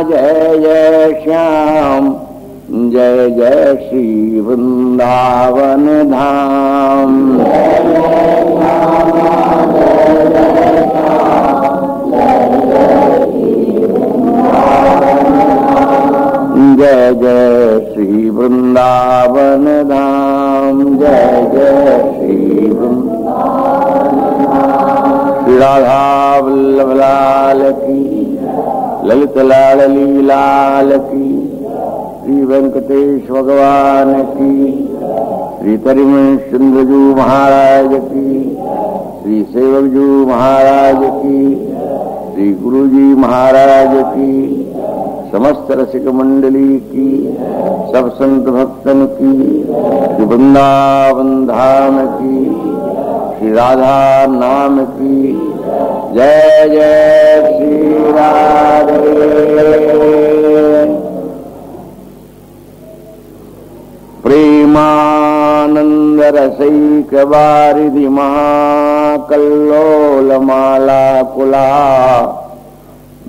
जय जय श्याम, जय जय श्री वृंदावन धाम। जय जय श्री वृंदावन धाम, जय जय श्री वृंदावन धाम। श्री राधा वल्लभ लाल की, ललित लाडली लाल की, श्री वेंकटेश भगवान की, श्री तरिवंश चंद्रजू महाराज की, श्री सेवकजू महाराज की, श्री गुरुजी महाराज की, समस्त रसिक मंडली की, सब संत भक्तन की, श्री वृंदावन धाम की, श्री राधा नाम की। जय जय श्री राधे। प्रेमानंद रसैक वारिधि महाकल्लोल माला कुला,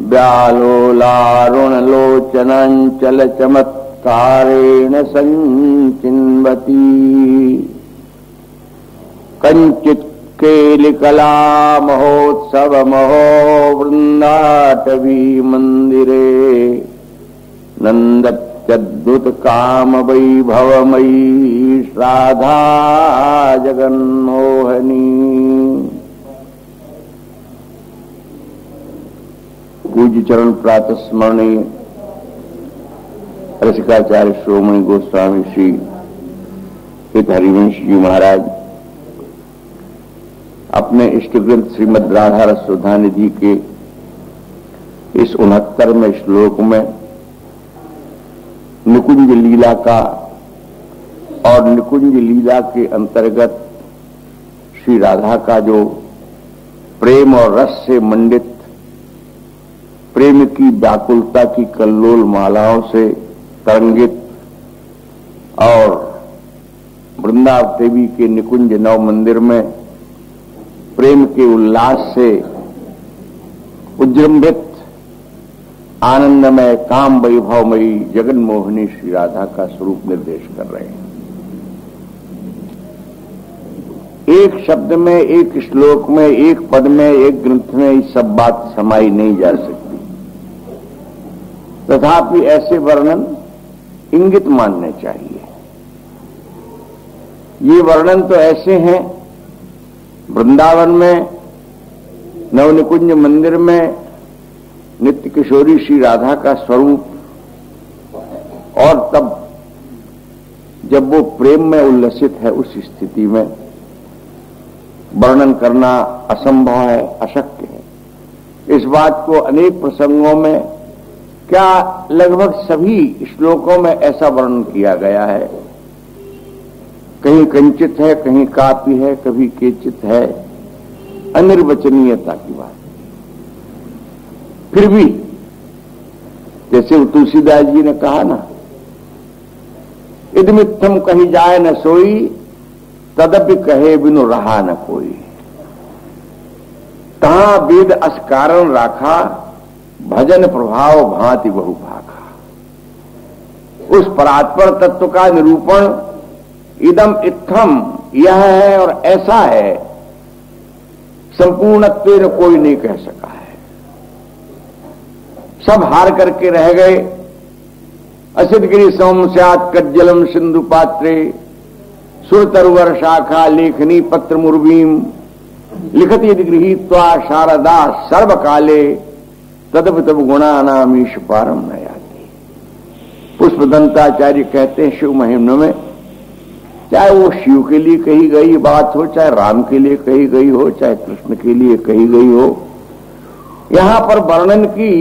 व्यालोलारुण लोचनांचल चमत्कारेण संचिन्वती। कंचित केलिकला महोत्सव महो वृंदाटवी मंदिरे, नंदत्यद्भुत काम वैभवमयी श्राद्धा जगन्मोहनी। पूज्य चरण प्रातः स्मरणीय रसिकाचार्य श्रोमणी गोस्वामी श्री हित हरिवंश जी महाराज अपने इष्ट ग्रंथ श्रीमद् राधा रसोधा निधि के इस 69वें श्लोक में निकुंज लीला का और निकुंज लीला के अंतर्गत श्री राधा का जो प्रेम और रस से मंडित प्रेम की व्याकुलता की कल्लोल मालाओं से तरंगित और वृंदावन देवी के निकुंज नव मंदिर में प्रेम के उल्लास से उज्जृंभित आनंदमय काम वैभवमयी जगन्मोहिनी श्री राधा का स्वरूप निर्देश कर रहे हैं। एक शब्द में, एक श्लोक में, एक पद में, एक ग्रंथ में ये सब बात समाई नहीं जा सकती, तथापि ऐसे वर्णन इंगित मानने चाहिए। ये वर्णन तो ऐसे हैं, वृंदावन में नवनिकुंज मंदिर में नित्य किशोरी श्री राधा का स्वरूप, और तब जब वो प्रेम में उल्लसित है उस स्थिति में वर्णन करना असंभव है, अशक्य है। इस बात को अनेक प्रसंगों में, क्या लगभग सभी श्लोकों में ऐसा वर्णन किया गया है। कहीं कंचित है, कहीं कापी है, कभी केचित है, अनिर्वचनीयता की बात। फिर भी जैसे तुलसीदास जी ने कहा ना, इदमित्थम कही जाए न सोई, तदपि कहे बिनु रहा न कोई। तहां वेद अस कारण राखा, भजन प्रभाव भांति बहु भाखा। उस परात्पर तत्व का निरूपण इदम इत्थम, यह है और ऐसा है, संपूर्णत्वेन कोई नहीं कह सका है। सब हार करके रह गए। असितगिरि सोम स्यात् कज्जलम सिंधु पात्रे, सुरतरुवर शाखा लेखनी पत्र मुर्वीम, लिखति यदि गृहीत्वा शारदा सर्वकाले, तदप तब गुणानामीश पारम न याति। पुष्पदंताचार्य कहते हैं शिव महिम्न में, चाहे वो शिव के लिए कही गई बात हो, चाहे राम के लिए कही गई हो, चाहे कृष्ण के लिए कही गई हो, यहां पर वर्णन की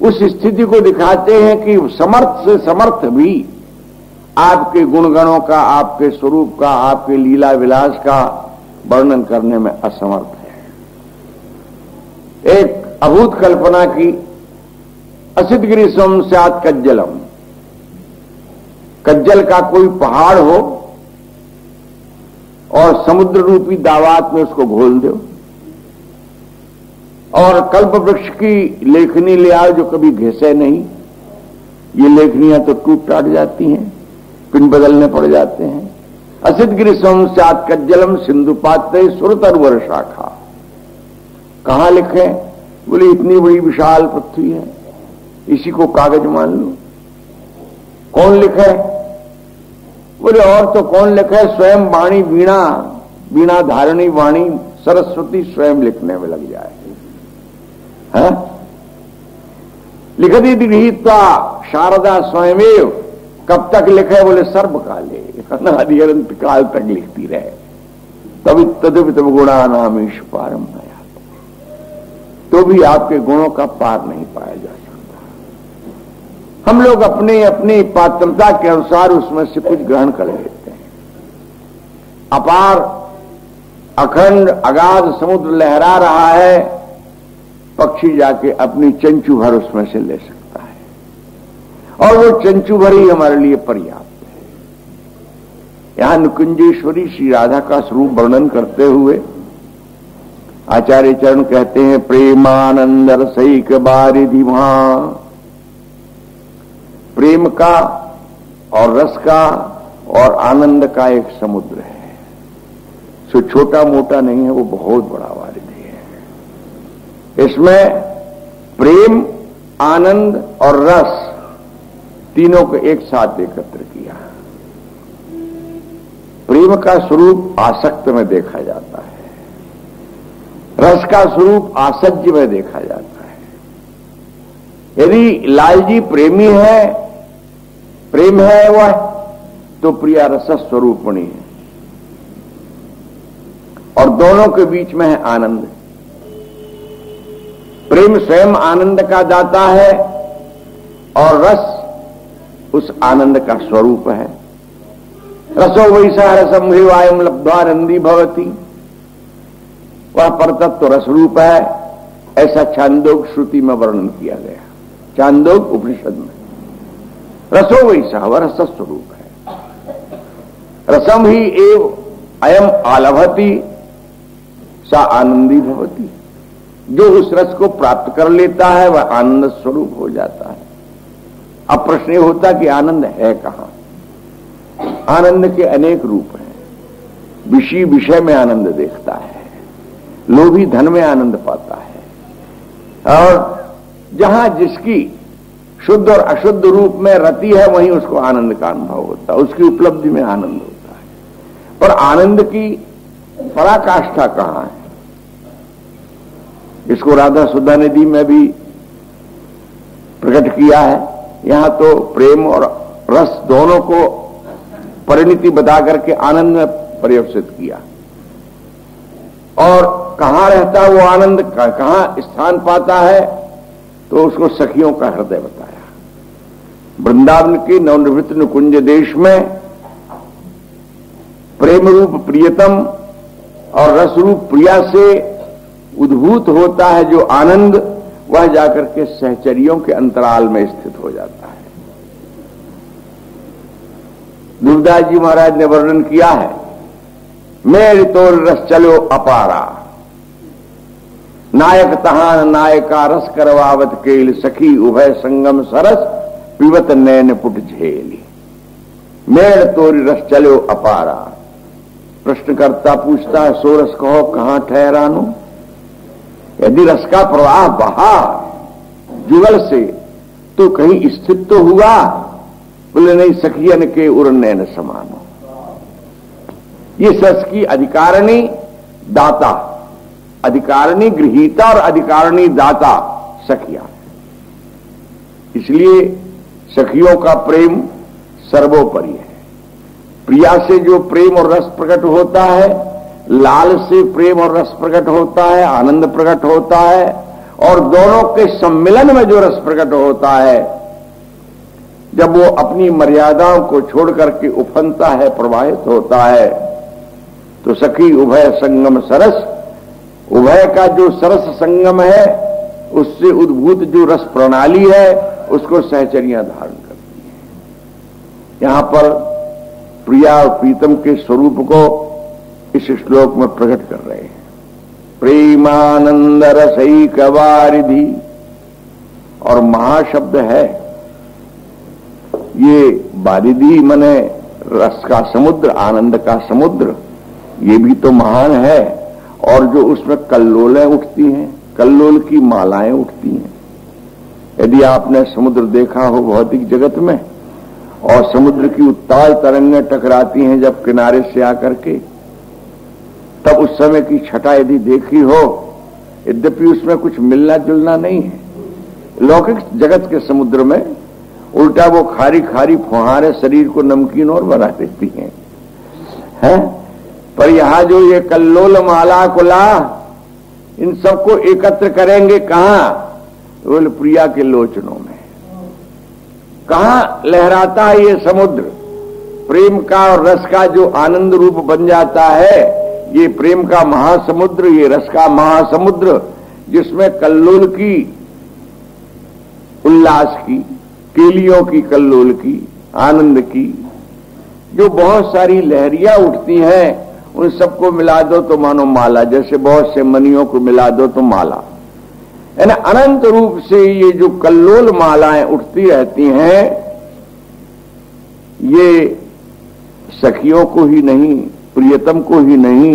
उस स्थिति को दिखाते हैं कि समर्थ से समर्थ भी आपके गुणगणों का, आपके स्वरूप का, आपके लीला विलास का वर्णन करने में असमर्थ है। एक अभूत कल्पना की, असितगिरि सोम स्यात् कज्जलम, कज्जल का कोई पहाड़ हो और समुद्र रूपी दावात में उसको घोल दो, और कल्प वृक्ष की लेखनी ले आओ जो कभी घिसे नहीं, ये लेखनियां तो टूट टाट जाती हैं, पिन बदलने पड़ जाते हैं। असित गिरि संस्यात कज्जलम सिंधुपात सुरतरुवर शाखा, कहां लिखे? बोले इतनी बड़ी विशाल पृथ्वी है, इसी को कागज मान लो। कौन लिखे? बोले और तो कौन लिखे, स्वयं वाणी वीणा, वीणा धारणी वाणी सरस्वती स्वयं लिखने में लग जाए। है लिखती गृहीत्वा शारदा स्वयमेव, कब तक लिखे? बोले सर्वकाले, अनादि अनंत काल तक लिखती रहे। तभी तदवित गुणा नामीश पारम आया, तो भी आपके गुणों का पार नहीं पाया जा सकता। हम लोग अपनी अपनी पात्रता के अनुसार उसमें से कुछ ग्रहण कर लेते हैं। अपार अखंड अगाध समुद्र लहरा रहा है, पक्षी जाके अपनी चंचू भर उसमें से ले सकता है, और वो चंचू भर ही हमारे लिए पर्याप्त है। यहां निकुंजेश्वरी श्री राधा का स्वरूप वर्णन करते हुए आचार्य चरण कहते हैं, प्रेमानंद रसैक बारिधि वहां, प्रेम का और रस का और आनंद का एक समुद्र है। सो छोटा मोटा नहीं है, वो बहुत बड़ा वारिधि है। इसमें प्रेम, आनंद और रस तीनों को एक साथ एकत्र किया। प्रेम का स्वरूप आसक्त में देखा जाता है, रस का स्वरूप आसज्य में देखा जाता है। यदि लालजी प्रेमी है, प्रेम है वह, तो प्रिया रस स्वरूपणी है, और दोनों के बीच में है आनंद। प्रेम स्वयं आनंद का दाता है और रस उस आनंद का स्वरूप है। रसो वैसा रसम हिवायम लब्ध्वानंदी भवती, वह परतत्व रस रूप है, ऐसा छांदोग श्रुति में वर्णन किया गया, छांदोग उपनिषद में। रसो वैसा, वह रस स्वरूप है। रसम ही एव अयम आलभती सा आनंदी भवती, जो उस रस को प्राप्त कर लेता है वह आनंद स्वरूप हो जाता है। अब प्रश्न यह होता कि आनंद है कहां? आनंद के अनेक रूप हैं। विषय विषय में आनंद देखता है, लोभी धन में आनंद पाता है, और जहां जिसकी शुद्ध और अशुद्ध रूप में रति है वहीं उसको आनंद का अनुभव होता है, उसकी उपलब्धि में आनंद होता है। पर आनंद की पराकाष्ठा कहां है? इसको राधा सुधा निधि में भी प्रकट किया है। यहां तो प्रेम और रस दोनों को परिणति बता करके आनंद में परिवर्तित किया। और कहां रहता है वो आनंद, कहां स्थान पाता है, तो उसको सखियों का हृदय बताया। वृंदावन के नवनिवृत्त निकुंज देश में प्रेम रूप प्रियतम और रस रूप प्रिया से उद्भूत होता है जो आनंद, वह जाकर के सहचरियों के अंतराल में स्थित हो जाता है। दुर्दास जी महाराज ने वर्णन किया है, मेरे तोर रस चलो अपारा, नायक तहान नायका रस करवावत केल, सखी उभय संगम सरस पिबत नैन पुट झेली। मेड़ तोरी रस चलो अपारा। प्रश्नकर्ता पूछता है, सो रस कहो कहां ठहरानो? यदि रस का प्रवाह बहा जुगल से तो कहीं स्थित तो हुआ? बोले नहीं, सखियन के उर नैन समानो। ये रस की अधिकारिणी दाता, अधिकारिणी गृहीता और अधिकारिणी दाता सखिया। इसलिए सखियों का प्रेम सर्वोपरि है। प्रिया से जो प्रेम और रस प्रकट होता है, लाल से प्रेम और रस प्रकट होता है, आनंद प्रकट होता है, और दोनों के सम्मिलन में जो रस प्रकट होता है, जब वो अपनी मर्यादाओं को छोड़ करके उफनता है, प्रवाहित होता है, तो सखी उभय संगम सरस, उभय का जो सरस संगम है उससे उद्भूत जो रस प्रणाली है उसको सहचरियां धारण करती है। यहां पर प्रिया और प्रीतम के स्वरूप को इस श्लोक में प्रकट कर रहे हैं। प्रेमानंद रसैक वारिधि। और महाशब्द है, ये वारिधि मने रस का समुद्र, आनंद का समुद्र, ये भी तो महान है। और जो उसमें कल्लोलें उठती हैं, कल्लोल की मालाएं उठती हैं। यदि आपने समुद्र देखा हो भौतिक जगत में, और समुद्र की उत्ताल तरंगें टकराती हैं जब किनारे से आकर के, तब उस समय की छटा यदि देखी हो, यद्यपि उसमें कुछ मिलना जुलना नहीं है। लौकिक जगत के समुद्र में उल्टा वो खारी खारी फुहारें शरीर को नमकीन और बना देती हैं। पर यहां जो ये कल्लोल माला कुला, इन सबको एकत्र करेंगे कहां? बोले प्रिया के लोचनों में। कहां लहराता है ये समुद्र? प्रेम का और रस का जो आनंद रूप बन जाता है, ये प्रेम का महासमुद्र, ये रस का महासमुद्र, जिसमें कल्लोल की, उल्लास की, केलियों की, कल्लोल की, आनंद की जो बहुत सारी लहरियां उठती हैं, उन सबको मिला दो तो मानो माला, जैसे बहुत से मनियों को मिला दो तो माला। यानी अनंत रूप से ये जो कल्लोल मालाएं उठती रहती हैं, ये सखियों को ही नहीं, प्रियतम को ही नहीं,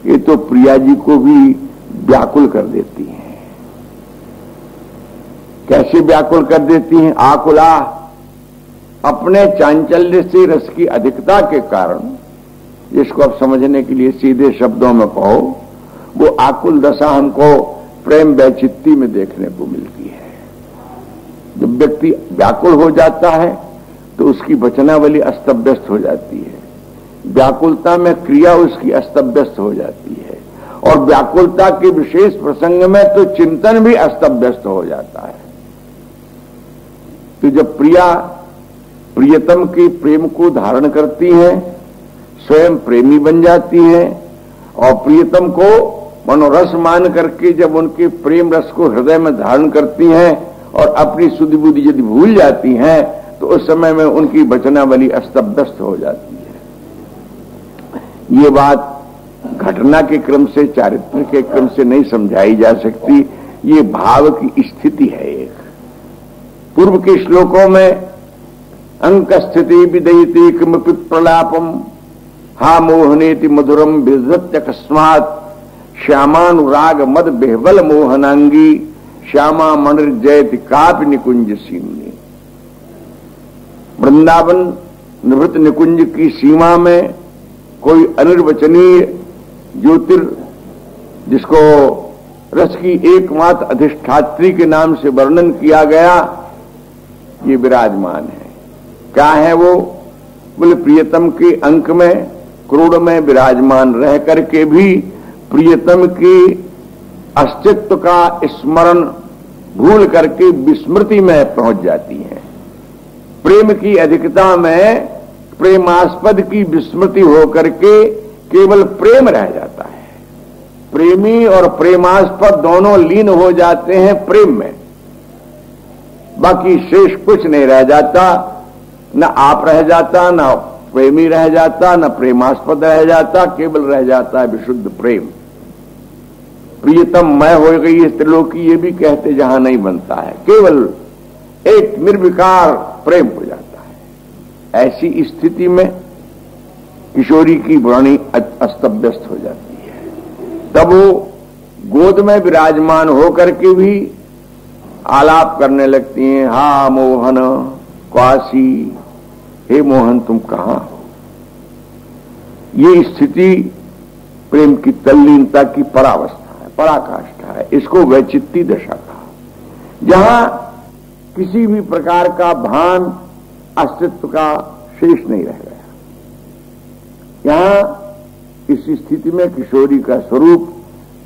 ये तो प्रिया जी को भी व्याकुल कर देती हैं। कैसे व्याकुल कर देती हैं? आकुला, अपने चांचल्य से रस की अधिकता के कारण, जिसको अब समझने के लिए सीधे शब्दों में कहो, वो आकुल दशा हमको प्रेम वैचित्ति में देखने को मिलती है। जब व्यक्ति व्याकुल हो जाता है तो उसकी वचनावली अस्तव्यस्त हो जाती है, व्याकुलता में क्रिया उसकी अस्तव्यस्त हो जाती है, और व्याकुलता के विशेष प्रसंग में तो चिंतन भी अस्तव्यस्त हो जाता है। तो जब प्रिया प्रियतम के प्रेम को धारण करती है, स्वयं प्रेमी बन जाती है, और प्रियतम को मनोरस मान करके जब उनके प्रेम रस को हृदय में धारण करती हैं और अपनी सुधि बुद्धि यदि भूल जाती हैं, तो उस समय में उनकी वचनावली अस्तव्यस्त हो जाती है। ये बात घटना के क्रम से, चारित्र के क्रम से नहीं समझाई जा सकती, ये भाव की स्थिति है। एक पूर्व के श्लोकों में अंक स्थिति विदयिति किमपि प्रलापम हा मोहनेति मधुरम विधत्य कस्मात् श्यामानुराग मद बेहबल मोहनांगी श्यामा मणिर्जयति कापि निकुंज सीमनी। वृंदावन निवृत्त निकुंज की सीमा में कोई अनिर्वचनीय ज्योतिर, जिसको रस की एकमात्र अधिष्ठात्री के नाम से वर्णन किया गया, ये विराजमान है। क्या है वो? बोले प्रियतम के अंक में, क्रोड़ में विराजमान रह करके भी प्रियतम के अस्तित्व का स्मरण भूल करके विस्मृति में पहुंच जाती हैं। प्रेम की अधिकता में प्रेमास्पद की विस्मृति होकर के केवल प्रेम रह जाता है। प्रेमी और प्रेमास्पद दोनों लीन हो जाते हैं प्रेम में, बाकी शेष कुछ नहीं रह जाता। न आप रह जाता, न प्रेमी रह जाता, न प्रेमास्पद रह जाता, केवल रह जाता है विशुद्ध प्रेम। प्रियतम मैं हो गई इस त्रिलोकी, ये भी कहते जहां नहीं बनता है, केवल एक निर्विकार प्रेम हो जाता है। ऐसी स्थिति में किशोरी की वाणी अस्तव्यस्त हो जाती है। तब वो गोद में विराजमान होकर के भी आलाप करने लगती हैं, हा मोहन क्वासी, हे मोहन तुम कहां हो। ये स्थिति प्रेम की तल्लीनता की परावस्था है, पराकाष्ठा है। इसको वैचित्ति दशा कहा, जहां किसी भी प्रकार का भान अस्तित्व का शेष नहीं रह गया। यहां इस स्थिति में किशोरी का स्वरूप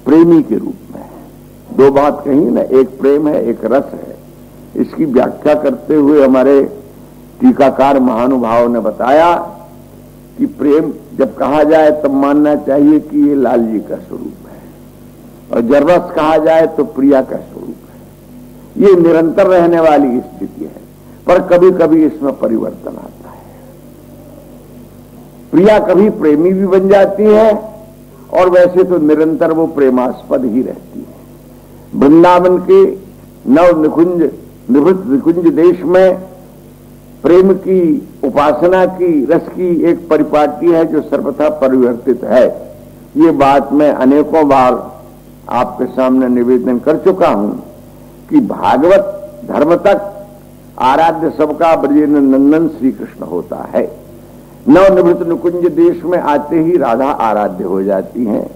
प्रेमी के रूप में है। दो बात कही ना, एक प्रेम है, एक रस है। इसकी व्याख्या करते हुए हमारे टीकाकार महानुभाव ने बताया कि प्रेम जब कहा जाए तब मानना चाहिए कि ये लाल जी का स्वरूप है, और जब रस कहा जाए तो प्रिया का स्वरूप है। ये निरंतर रहने वाली स्थिति है, पर कभी कभी इसमें परिवर्तन आता है। प्रिया कभी प्रेमी भी बन जाती है और वैसे तो निरंतर वो प्रेमास्पद ही रहती है। वृंदावन के नव निकुंज निवृत्त निकुंज देश में प्रेम की उपासना की रस की एक परिपाटी है जो सर्वथा परिवर्तित है। ये बात मैं अनेकों बार आपके सामने निवेदन कर चुका हूं कि भागवत धर्म तक आराध्य सबका ब्रजेंद्र नंदन श्री कृष्ण होता है। नवनिवृत्त निकुंज देश में आते ही राधा आराध्य हो जाती हैं।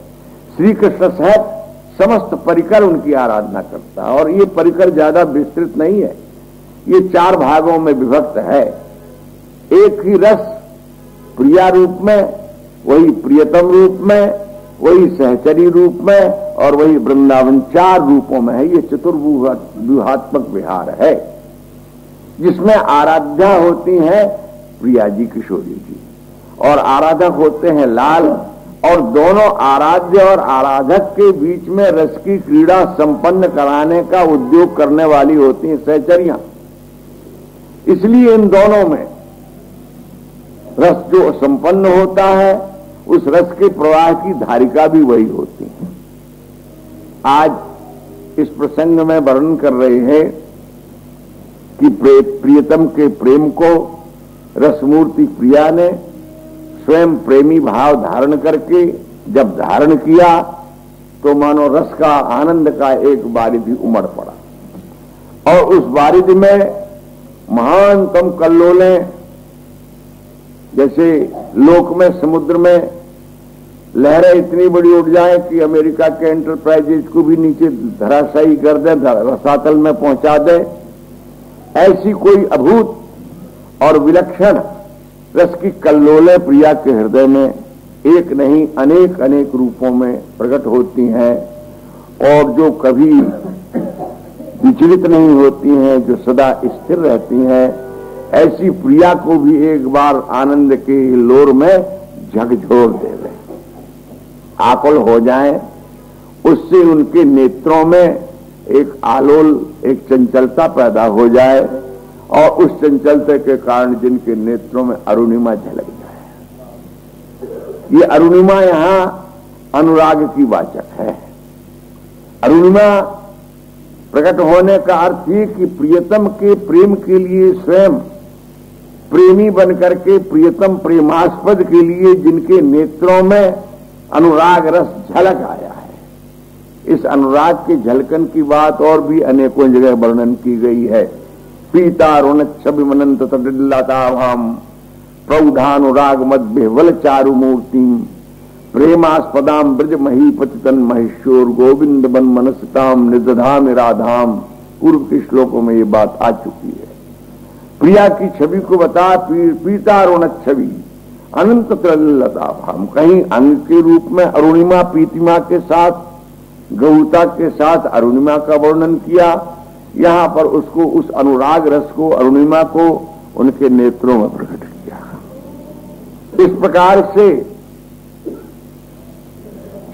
श्री कृष्ण सहित समस्त परिकर उनकी आराधना करता है। और ये परिकर ज्यादा विस्तृत नहीं है, ये 4 भागों में विभक्त है। एक ही रस प्रिया रूप में, वही प्रियतम रूप में, वही सहचरी रूप में और वही वृंदावन 4 रूपों में है। ये चतुर्व्यूहात्मक विहार है जिसमें आराध्या होती हैं प्रिया जी किशोरी जी और आराधक होते हैं लाल। और दोनों आराध्य और आराधक के बीच में रस की क्रीड़ा संपन्न कराने का उद्योग करने वाली होती हैं सहचरियां। इसलिए इन दोनों में रस जो संपन्न होता है उस रस के प्रवाह की धारिका भी वही होती है। आज इस प्रसंग में वर्णन कर रहे हैं कि प्रियतम के प्रेम को रसमूर्ति प्रिया ने स्वयं प्रेमी भाव धारण करके जब धारण किया तो मानो रस का आनंद का एक वारिधि उमड़ पड़ा और उस वारिधि में महानतम कल्लोलें, जैसे लोक में समुद्र में लहरें इतनी बड़ी उठ जाएं कि अमेरिका के एंटरप्राइजेज को भी नीचे धराशायी कर दे, रसातल में पहुंचा दे, ऐसी कोई अभूत और विलक्षण रस की कल्लोलें प्रिया के हृदय में एक नहीं अनेक अनेक रूपों में प्रकट होती हैं और जो कभी विचलित नहीं होती हैं, जो सदा स्थिर रहती हैं। ऐसी प्रिया को भी एक बार आनंद के लोर में झकझोर दे दें, आकुल हो जाएं, उससे उनके नेत्रों में एक आलोल, एक चंचलता पैदा हो जाए और उस चंचलता के कारण जिनके नेत्रों में अरुणिमा झलक जाए। ये अरुणिमा यहां अनुराग की वाचक है। अरुणिमा प्रकट होने का अर्थ ये कि प्रियतम के प्रेम के लिए स्वयं प्रेमी बनकर के प्रियतम प्रेमास्पद के लिए जिनके नेत्रों में अनुराग रस झलक आया है। इस अनुराग के झलकन की बात और भी अनेकों जगह वर्णन की गई है। पीतारुण छविमनंत तडिल्लताभाम प्रौधानुराग मध्य वल चारु मूर्ति प्रेमास्पदाम ब्रज महीपतितन महेश्वर गोविंद बन मनसताम निजधाम राधाम। पूर्व के श्लोकों में ये बात आ चुकी है। प्रिया की छवि को बता, पीतारुण छवि अनंत तडिल्लताभाम, कहीं अंग के रूप में अरुणिमा पीतिमा के साथ गौता के साथ अरुणिमा का वर्णन किया, यहां पर उसको उस अनुराग रस को अरुणिमा को उनके नेत्रों में प्रकट किया। इस प्रकार से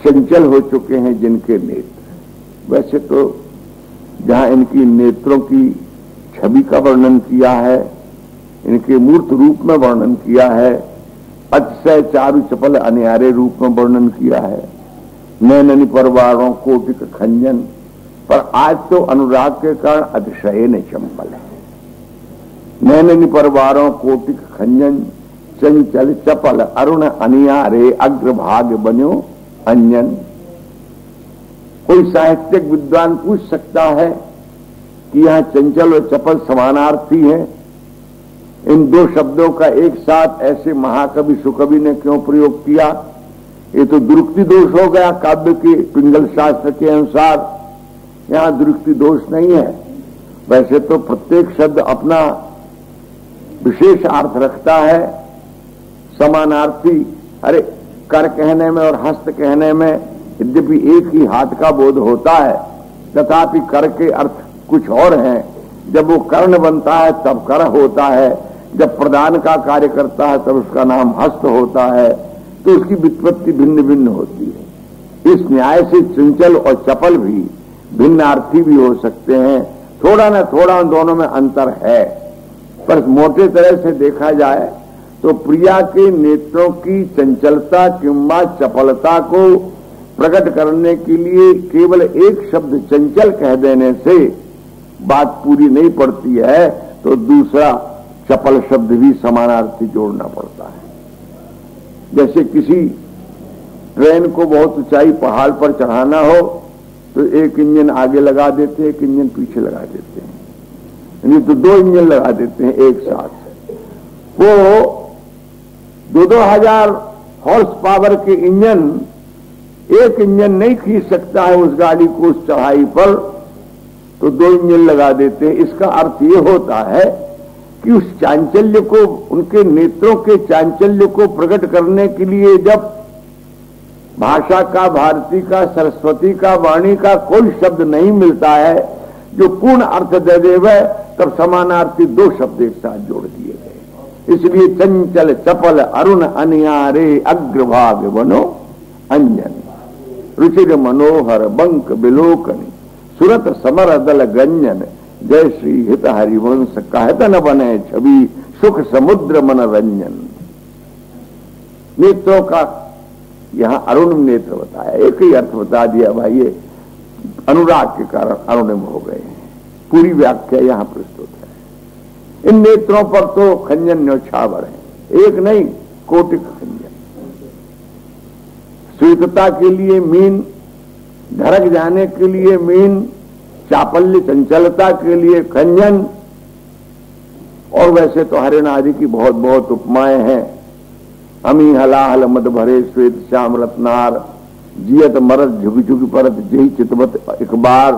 चंचल हो चुके हैं जिनके नेत्र। वैसे तो जहां इनकी नेत्रों की छवि का वर्णन किया है, इनके मूर्त रूप में वर्णन किया है, अतिशय चारु चपल अनियारे रूप में वर्णन किया है, नैननि परवारों कोटिक खंजन, पर आज तो अनुराग के कारण अतिशय ने चंपल है। नैननि परवारों कोटिक खंजन चंचल चपल अरुण अनियारे अग्रभाग बन्यो अंजन। कोई साहित्यिक विद्वान पूछ सकता है कि यहां चंचल और चपल समानार्थी हैं, इन दो शब्दों का एक साथ ऐसे महाकवि सुकवि ने क्यों प्रयोग किया? ये तो दुरुक्ति दोष हो गया। काव्य के पिंगल शास्त्र के अनुसार यहां दुरुक्ति दोष नहीं है। वैसे तो प्रत्येक शब्द अपना विशेष अर्थ रखता है, समानार्थी। अरे कर कहने में और हस्त कहने में यद्यपि एक ही हाथ का बोध होता है, तथापि कर के अर्थ कुछ और हैं। जब वो कर्ण बनता है तब कर होता है, जब प्रदान का कार्य करता है तब उसका नाम हस्त होता है, तो उसकी व्युत्पत्ति भिन्न भिन्न होती है। इस न्याय से चंचल और चपल भी भिन्नार्थी भी हो सकते हैं। थोड़ा न थोड़ा उन दोनों में अंतर है, पर मोटे तरह से देखा जाए तो प्रिया के नेत्रों की चंचलता किंवा चपलता को प्रकट करने के लिए केवल एक शब्द चंचल कह देने से बात पूरी नहीं पड़ती है, तो दूसरा चपल शब्द भी समानार्थी जोड़ना पड़ता है। जैसे किसी ट्रेन को बहुत ऊंचाई पहाड़ पर चढ़ाना हो तो एक इंजन आगे लगा देते हैं, एक इंजन पीछे लगा देते हैं, नहीं तो दो इंजन लगा देते हैं एक साथ। वो 2,000 हॉर्स पावर के इंजन, एक इंजन नहीं खींच सकता है उस गाड़ी को उस चढ़ाई पर, तो दो इंजन लगा देते हैं। इसका अर्थ ये होता है कि उस चांचल्य को, उनके नेत्रों के चांचल्य को प्रकट करने के लिए जब भाषा का, भारती का, सरस्वती का, वाणी का कोई शब्द नहीं मिलता है जो पूर्ण अर्थ दे देवे, तब समानार्थी दो शब्द एक साथ जोड़ दिए गए। इसलिए चंचल चपल अरुण अनियारे अग्रभाग बनो अंजन, रुचिर मनोहर बंक बिलोकनी, सुरत समर दल गंजन, जय श्री हित हरिवंश कहत न बने छवि, सुख समुद्र मनोरंजन। नेत्रों का यहां अरुण नेत्र बताया, एक ही अर्थ बता दिया भाई, ये अनुराग के कारण अरुणिम हो गए हैं। पूरी व्याख्या यहां प्रस्तुत है। इन नेत्रों पर तो खंजन न्योछावर है, एक नहीं कोटिक खंजन। स्वीकृता के लिए मीन, ढरक जाने के लिए मीन, चापल्य चंचलता के लिए खंजन। और वैसे तो हरिण आदि की बहुत बहुत उपमाएं हैं। अमी हलाहल मद भरे श्वेत श्याम रत्नार, जियत मरद झुकी झुकी परत जही चितवत एक बार।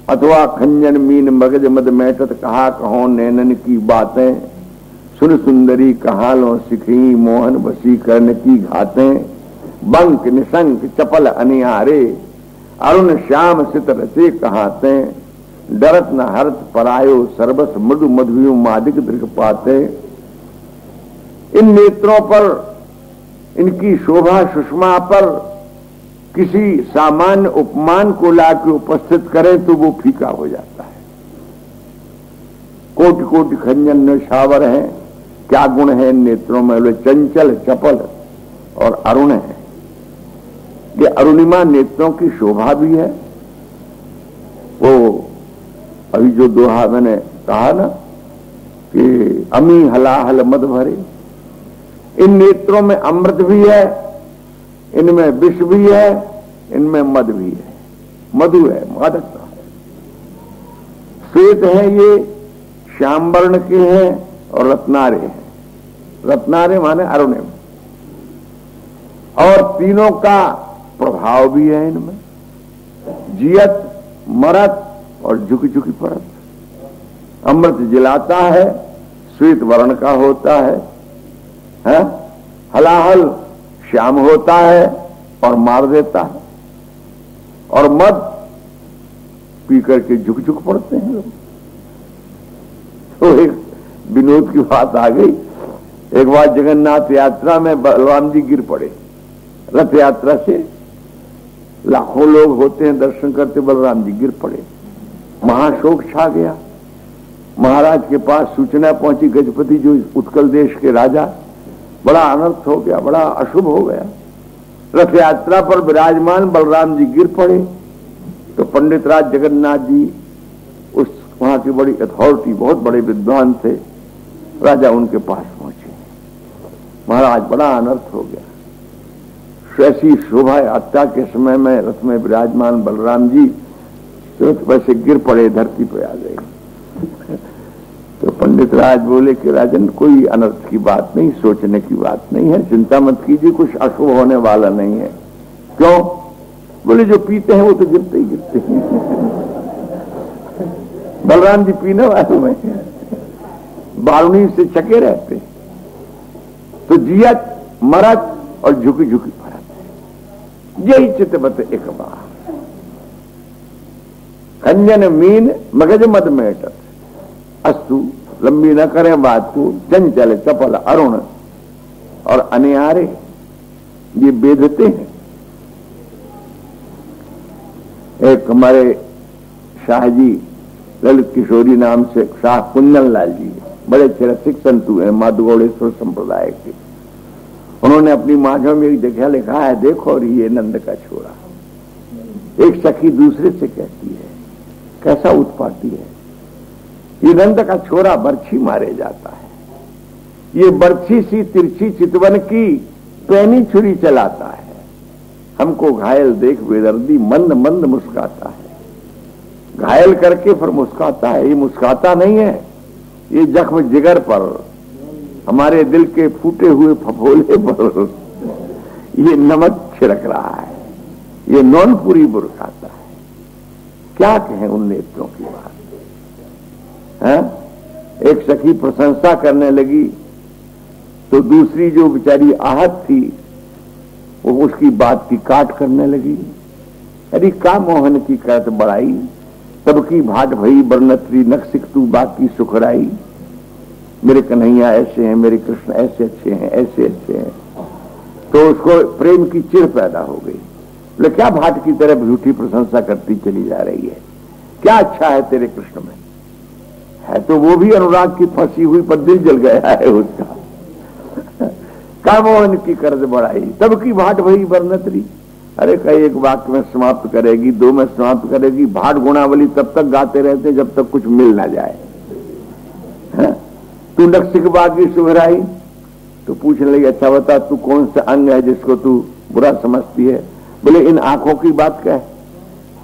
अथवा खंजन मीन मगज मद मैटत, कहा कहो नैनन की बातें, सुन सुंदरी कहा लो सिखी, मोहन बसी कर्ण की घातें। बंक निशंक चपल अनियारे, अरुण श्याम सित रचे कहाते, डरत न हरत परायो सर्वस मृदु मधुयो मादिक दृक पाते। इन नेत्रों पर, इनकी शोभा सुषमा पर किसी सामान्य उपमान को लाकर उपस्थित करें तो वो फीका हो जाता है। कोटि कोटि खंजन न्योछावर है। क्या गुण है इन नेत्रों में? वे चंचल चपल और अरुण है। ये अरुणिमा नेत्रों की शोभा भी है। वो अभी जो दोहा मैंने कहा ना कि अमी हलाहल मद भरे, इन नेत्रों में अमृत भी है, इनमें विष भी है, इनमें मद भी है, मधु है, मादकता है। श्वेत है, ये श्याम वर्ण के हैं और रत्नारे हैं। रत्नारे माने अरुणिम। और तीनों का प्रभाव भी है इनमें, जियत, मरत और झुकी झुकी परत। अमृत जिलाता है, श्वेत वर्ण का होता है, हलाहल श्याम होता है और मार देता है। और मद पी करके झुक झुक पड़ते हैं लोग। तो एक विनोद की बात आ गई। एक बार जगन्नाथ यात्रा में बलराम जी गिर पड़े। रथ यात्रा से लाखों लोग होते हैं दर्शन करते, बलराम जी गिर पड़े। महाशोक छा गया। महाराज के पास सूचना पहुंची, गजपति जो उत्कल देश के राजा, बड़ा अनर्थ हो गया, बड़ा अशुभ हो गया। रथ यात्रा पर विराजमान बलराम जी गिर पड़े। तो पंडित राज जगन्नाथ जी, उस वहां की बड़ी अथॉरिटी, बहुत बड़े विद्वान थे, राजा उनके पास पहुंचे। महाराज बड़ा अनर्थ हो गया। ऐसी शोभा यात्रा के समय में रथ में विराजमान बलराम जी तो वैसे गिर पड़े, धरती पर आ गए। तो पंडित राज बोले कि राजन, कोई अनर्थ की बात नहीं, सोचने की बात नहीं है, चिंता मत कीजिए, कुछ अशुभ होने वाला नहीं है। क्यों? बोले जो पीते हैं वो तो गिरते ही गिरते हैं। बलराम जी पीने वाले में बारुणी से चके रहते। तो जियत, मरत और झुकी झुकी परत, यही चितवत एक बार। खंजन मीन मगज मद मेटत, अस्तु, लंबी न करें बात को, चंचल चपल अरुण और अनियारे, ये बेधते हैं। एक हमारे शाह जी, ललित किशोरी नाम से शाह कुंदन लाल जी, बड़े अच्छे रसिक संतु हैं माधुगौड़ेश्वर संप्रदाय के। उन्होंने अपनी माझों में एक जगह लिखा है, देखो और ये नंद का छोरा। एक सखी दूसरे से कहती है, कैसा उत्पाती है ये नंद का छोरा, बर्छी मारे जाता है, ये बर्छी सी तिरछी चितवन की पैनी छुरी चलाता है, हमको घायल देख बेदर्दी मंद मंद मुस्काता है। घायल करके फिर मुस्काता है, ये मुस्काता नहीं है, ये जख्म जिगर पर, हमारे दिल के फूटे हुए फफोले पर ये नमक छिड़क रहा है, ये नौनपुरी बुरकाता है। क्या कहें उन नेत्रों की बात है? एक सखी प्रशंसा करने लगी तो दूसरी जो बेचारी आहत थी वो उसकी बात की काट करने लगी। अरे का मोहन की करत बड़ाई, सबकी भाट भई बरनत्री नक्सिक तू बाकी सुखराई। मेरे कन्हैया ऐसे हैं, मेरे कृष्ण ऐसे अच्छे हैं, ऐसे अच्छे हैं। तो उसको प्रेम की चिढ़ पैदा हो गई। बोले क्या भाट की तरह झूठी प्रशंसा करती चली जा रही है, क्या अच्छा है तेरे कृष्ण में? है तो वो भी अनुराग की फंसी हुई, पर दिल जल गया है उसका। कामोहन की कर्ज बढ़ाई, सबकी भाट भई बरनत्री। अरे कई एक वाक्य में समाप्त करेगी, दो में समाप्त करेगी। भाट गुणावली तब तक गाते रहते जब तक कुछ मिल ना जाए। तू नक्सिक बागी सुहराई, तो पूछने लगी, अच्छा बता तू कौन सा अंग है जिसको तू बुरा समझती है? बोले इन आंखों की बात क्या है?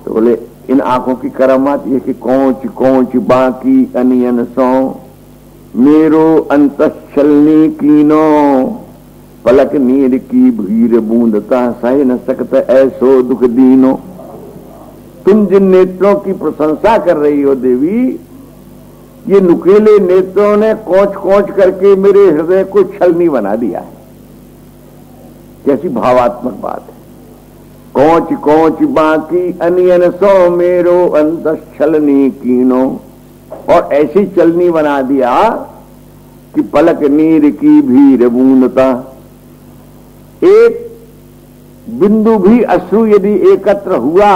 तो बोले इन आंखों की करामात ये कि कौच कौच बाकी अनियन सो मेरो अंतश्चलनी कीनो, पलक नीर की भीर बूंदता सह न सकत ऐसो दुख दीनो। तुम जिन नेत्रों की प्रशंसा कर रही हो देवी, ये नुकीले नेत्रों ने कोच कोच करके मेरे हृदय को छलनी बना दिया है। कैसी भावात्मक बात है। कोच कोच बाकी अनियन सो मेरो अंतश्चलनी कीनो, और ऐसी चलनी बना दिया कि पलक नीर की भीर बूंदता, एक बिंदु भी अश्रु यदि एकत्र हुआ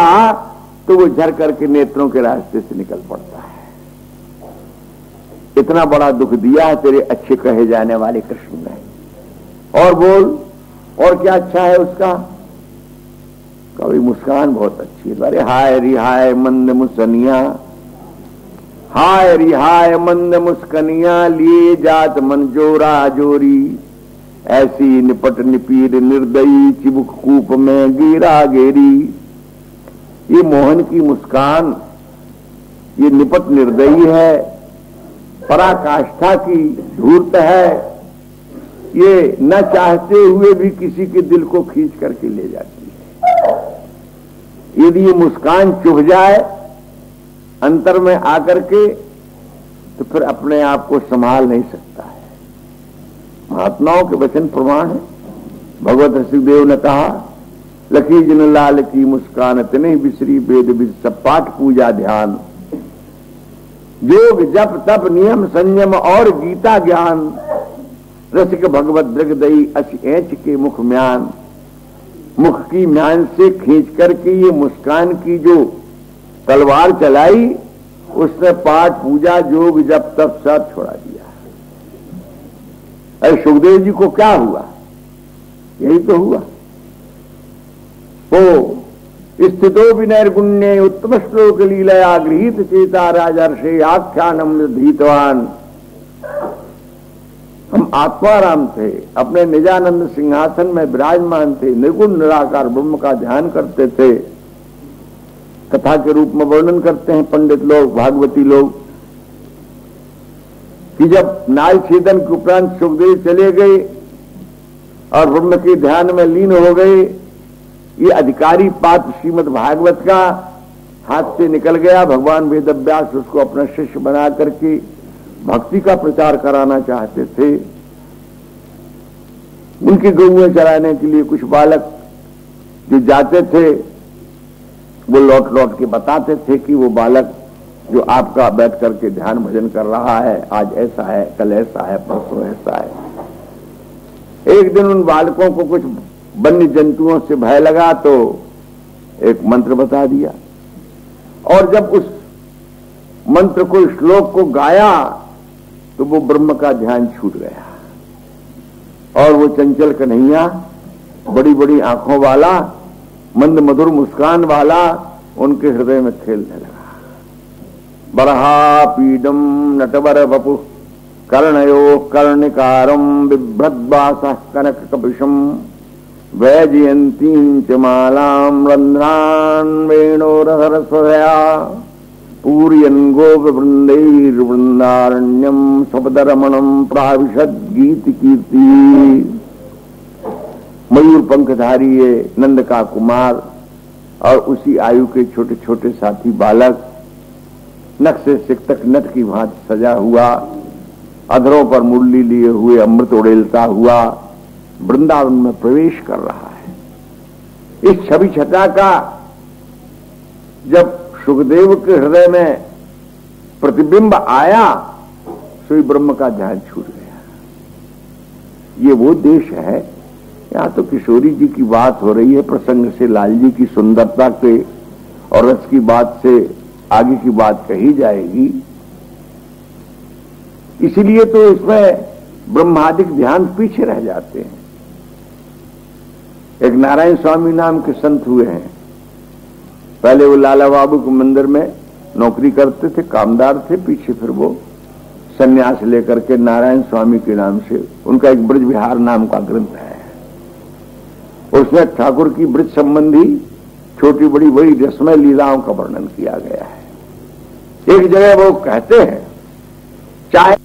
तो वो झर करके नेत्रों के रास्ते से निकल पड़ता है। इतना बड़ा दुख दिया है तेरे अच्छे कहे जाने वाले कृष्ण ने। और बोल, और क्या अच्छा है उसका? कभी मुस्कान बहुत अच्छी है। अरे हाय रिहाय मंद मुस्कनिया, हाय रिहाय मंद मुस्कनिया, लिए जात मन जोरा जोरी, ऐसी निपट निपीर निर्दयी चिबुक कूप में गिरा गेरी। ये मोहन की मुस्कान, ये निपट निर्दयी है, पराकाष्ठा की धूर्त है, ये न चाहते हुए भी किसी के दिल को खींच करके ले जाती है। यदि ये मुस्कान चुभ जाए अंतर में आकर के तो फिर अपने आप को संभाल नहीं सकता है। महात्माओं के वचन प्रमाण है। भगवत ऋषिदेव ने कहा, लखी जिन लाल की मुस्कान तने बिसरी वेद विद सब पाठ पूजा ध्यान, योग जप तप नियम संयम और गीता ज्ञान, रसिक भगवत दृगदयी अस ऐच के मुख म्यान। मुख की म्यान से खींच करके ये मुस्कान की जो तलवार चलाई, उसने पाठ पूजा योग जप तप सब छोड़ा दिया। अरे सुखदेव जी को क्या हुआ? यही तो हुआ। वो स्थितो विनैर्गुण्ये उत्तम श्लोक लीलया गृहीत चेता राजर्षे आख्यानम धीतवान। हम आत्माराम थे, अपने निजानंद सिंहासन में विराजमान थे, निर्गुण निराकार ब्रह्म का ध्यान करते थे। कथा के रूप में वर्णन करते हैं पंडित लोग, भागवती लोग, कि जब नाल छेदन के उपरांत सुखदेव चले गए और ब्रह्म के ध्यान में लीन हो गए, ये अधिकारी पात्र श्रीमद् भागवत का हाथ से निकल गया। भगवान वेदव्यास उसको अपना शिष्य बना करके भक्ति का प्रचार कराना चाहते थे। उनकी गौएं चराने के लिए कुछ बालक जो जाते थे वो लौट लौट के बताते थे कि वो बालक जो आपका बैठ करके ध्यान भजन कर रहा है, आज ऐसा है, कल ऐसा है, परसों ऐसा है। एक दिन उन बालकों को कुछ वन्य जंतुओं से भय लगा तो एक मंत्र बता दिया, और जब उस मंत्र को, श्लोक को गाया तो वो ब्रह्म का ध्यान छूट गया और वो चंचल कन्हैया बड़ी बड़ी आंखों वाला, मंद मधुर मुस्कान वाला उनके हृदय में खेलने लगा। बरहा पीडम नटवर वपु कर्णयो कर्णिकारम बिभ्रद्वासः कनक कपिशम वैजयंतीं च मालां रंध्रान् वेणोरहरस्वया पूरयन् गोपवृन्दैर्वृन्दारण्यं स्वपदरमणं प्राविशद गीत कीर्ति। मयूर पंखधारी ये नंद का कुमार और उसी आयु के छोटे छोटे साथी बालक नख से सिख तक नट की भांति सजा हुआ, अधरों पर मुरली लिए हुए अमृत उड़ेलता हुआ वृंदावन में प्रवेश कर रहा है। इस छवि छटा का जब सुखदेव के हृदय में प्रतिबिंब आया तो ब्रह्म का ध्यान छूट गया। ये वो देश है, यहां तो किशोरी जी की बात हो रही है, प्रसंग से लाल जी की सुंदरता के और रस की बात से आगे की बात कही जाएगी। इसीलिए तो इसमें ब्रह्मादिक ध्यान पीछे रह जाते हैं। एक नारायण स्वामी नाम के संत हुए हैं। पहले वो लाला बाबू के मंदिर में नौकरी करते थे, कामदार थे। पीछे फिर वो सन्यास लेकर के नारायण स्वामी के नाम से, उनका एक ब्रज विहार नाम का ग्रंथ है, उसमें ठाकुर की ब्रज संबंधी छोटी बड़ी बड़ी रसमय लीलाओं का वर्णन किया गया है। एक जगह वो कहते हैं, चाहे